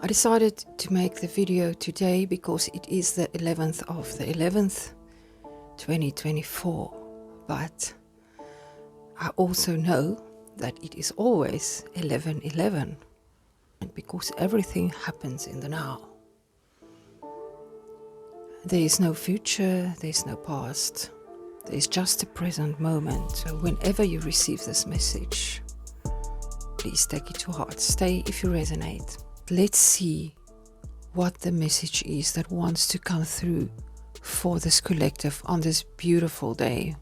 I decided to make the video today because it is the 11th of the 11th, 2024. But I also know that it is always 11/11, and because everything happens in the now. There is no future, there is no past, there is just a present moment. So whenever you receive this message, please take it to heart. Stay if you resonate. Let's see what the message is that wants to come through for this collective on this beautiful day.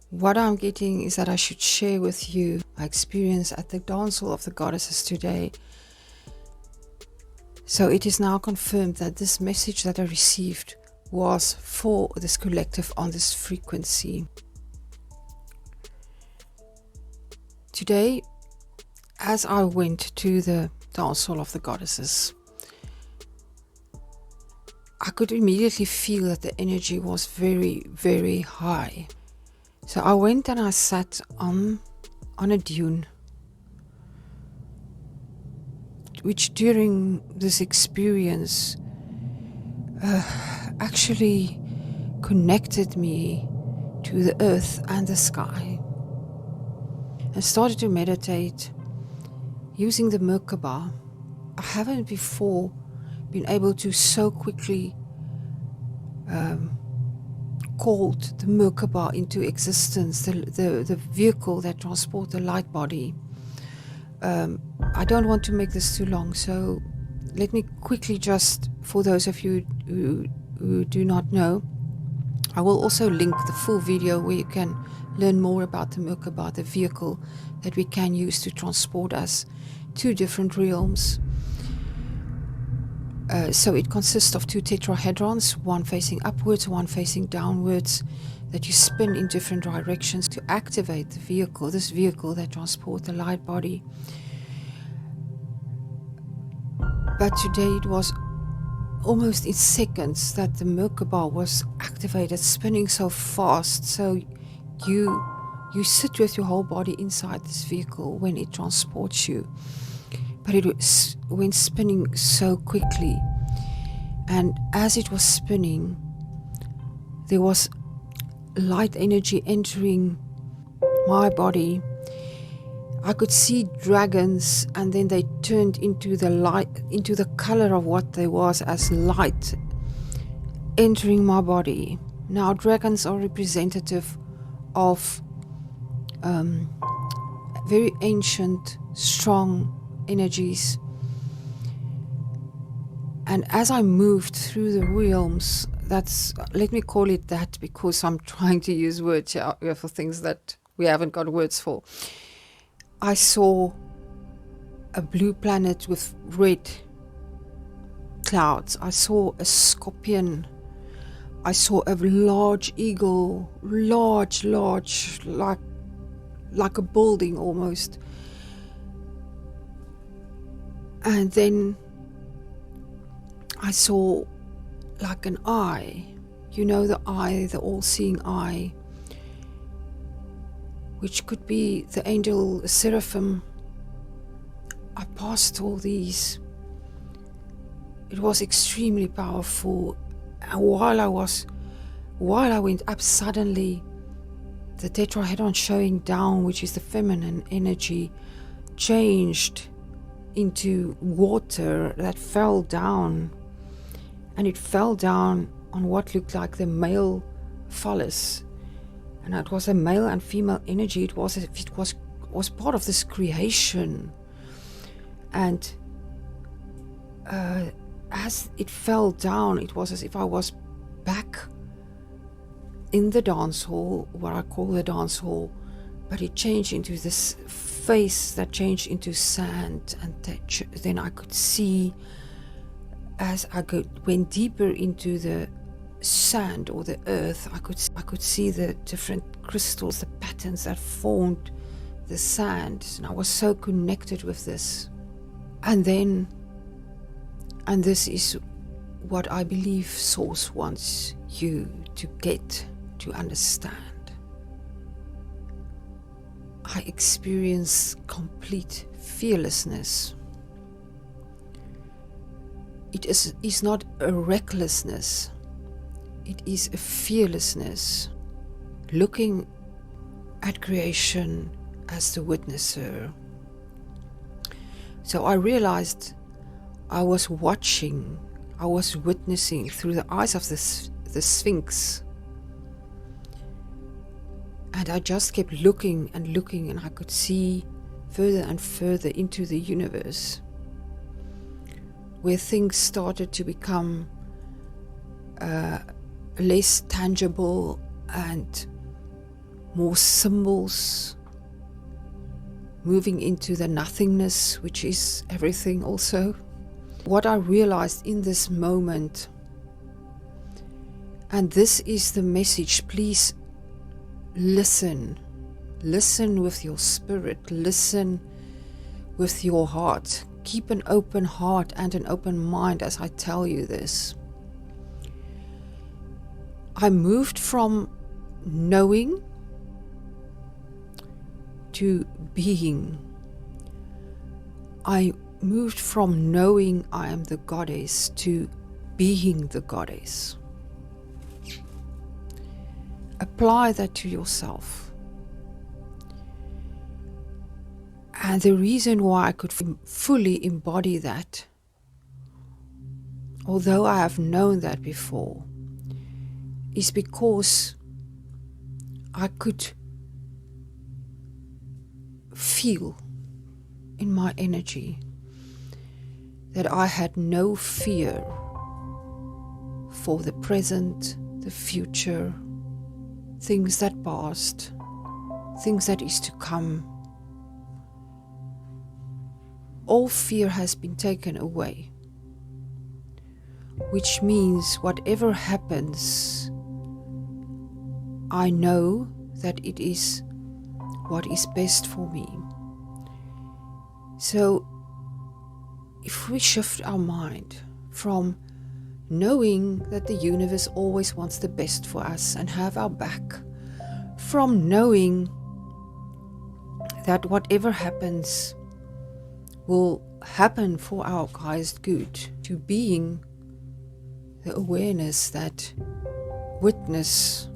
What I'm getting is that I should share with you my experience at the Dance Hall of the Goddesses today. So it is now confirmed that this message that I received was for this collective on this frequency. Today, as I went to the Dance Hall of the Goddesses, I could immediately feel that the energy was very, very high. So I went and I sat on a dune, which during this experience actually connected me to the earth and the sky. I started to meditate using the Merkaba. I haven't before been able to so quickly called the Merkaba into existence, the vehicle that transports the light body. I don't want to make this too long, so let me quickly just, for those of you who do not know, I will also link the full video where you can learn more about the Merkaba, the vehicle that we can use to transport us to different realms. So it consists of two tetrahedrons, one facing upwards, one facing downwards, that you spin in different directions to activate the vehicle, this vehicle that transports the light body. But today it was almost in seconds that the Merkaba was activated, spinning so fast. So you sit with your whole body inside this vehicle when it transports you. But it went spinning so quickly. And as it was spinning, there was light energy entering my body. I could see dragons, and then they turned into the light, into the color of what they was as light entering my body. Now dragons are representative of very ancient, strong energies. And as I moved through the realms, let me call it that because I'm trying to use words here for things that we haven't got words for. I saw a blue planet with red clouds. I saw a scorpion. I saw a large eagle, large, like a building almost. And then I saw like an eye, you know, the eye, the all-seeing eye, which could be the angel seraphim. I passed all these. It was extremely powerful. And while I went up, suddenly the tetrahedron showing down, which is the feminine energy, changed into water that fell down. And it fell down on what looked like the male phallus. And it was a male and female energy. It was part of this creation. And as it fell down, it was as if I was back in the dance hall, what I call the dance hall, but it changed into this face that changed into sand. And then I could see, as I went deeper into the sand or the earth, I could see the different crystals, the patterns that formed the sand. And I was so connected with this. And this is what I believe Source wants you to get, to understand. I experienced complete fearlessness. It is not a recklessness. It is a fearlessness, looking at creation as the witnesser. So I realized I was watching, I was witnessing through the eyes of the Sphinx. And I just kept looking, and I could see further and further into the universe, where things started to become less tangible and more symbols, moving into the nothingness, which is everything also. What I realized in this moment, and this is the message, please listen with your spirit, listen with your heart. Keep an open heart and an open mind as I tell you this. I moved from knowing to being. I moved from knowing I am the goddess to being the goddess. Apply that to yourself. And the reason why I could fully embody that, although I have known that before, is because I could feel in my energy that I had no fear for the present, the future, things that passed, things that is to come. All fear has been taken away, which means whatever happens, I know that it is what is best for me. So if we shift our mind from knowing that the universe always wants the best for us and have our back, from knowing that whatever happens will happen for our highest good, to being the awareness that witness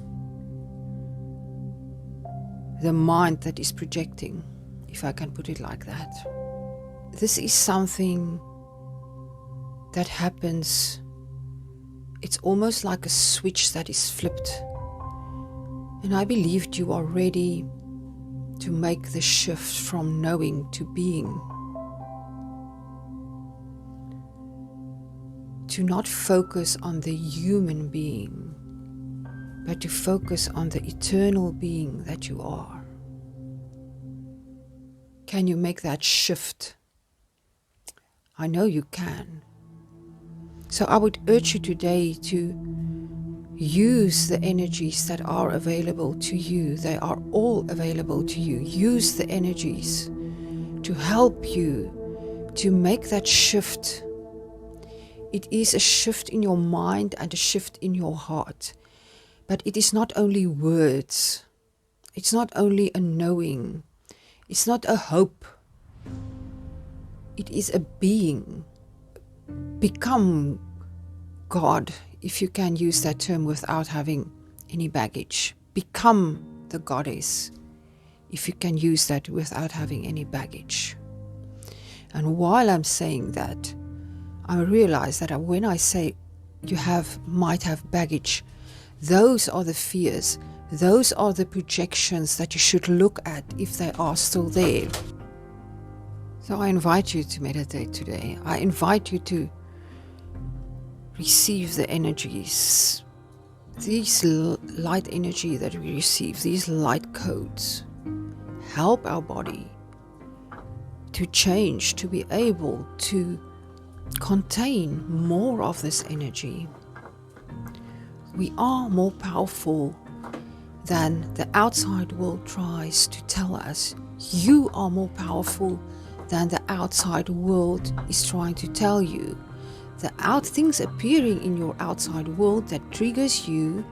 the mind that is projecting, if I can put it like that. This is something that happens. It's almost like a switch that is flipped. And I believed you are ready to make the shift from knowing to being. To not focus on the human being, but to focus on the eternal being that you are. Can you make that shift? I know you can. So I would urge you today to use the energies that are available to you. They are all available to you. Use the energies to help you to make that shift. It is a shift in your mind and a shift in your heart. But it is not only words. It's not only a knowing. It's not a hope. It is a being. Become God, if you can use that term without having any baggage. Become the goddess, if you can use that without having any baggage. And while I'm saying that, I realize that when I say you might have baggage, those are the fears, those are the projections that you should look at if they are still there. So I invite you to meditate today. I invite you to receive the energies, these light energy that we receive, these light codes, help our body to change, to be able to contain more of this energy. We are more powerful than the outside world tries to tell us. You are more powerful than the outside world is trying to tell you. The things appearing in your outside world that triggers you,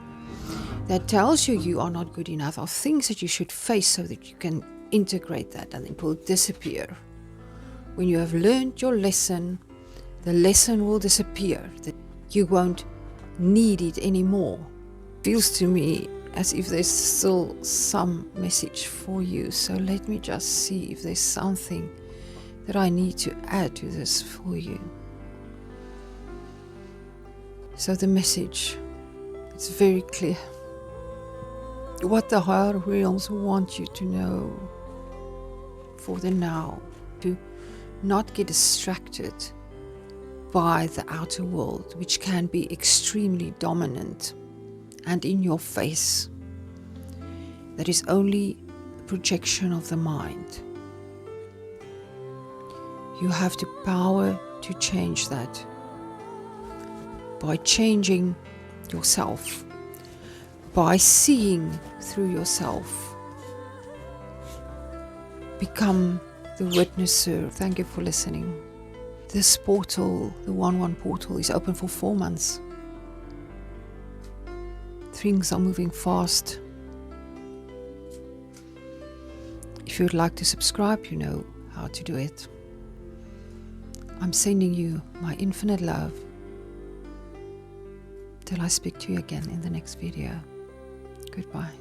that tells you you are not good enough, are things that you should face so that you can integrate that, and it will disappear. When you have learned your lesson, The lesson will disappear. You won't need it anymore. Feels to me as if there's still some message for you. So let me just see if there's something that I need to add to this for you. So the message, it's very clear. What the higher realms want you to know for the now, to not get distracted by the outer world, which can be extremely dominant and in your face. That is only a projection of the mind. You have the power to change that by changing yourself, by seeing through yourself. Become the witnesser. Thank you for listening. This portal, the 1-1 portal, is open for 4 months. Things are moving fast. If you would like to subscribe, you know how to do it. I'm sending you my infinite love. Till I speak to you again in the next video. Goodbye.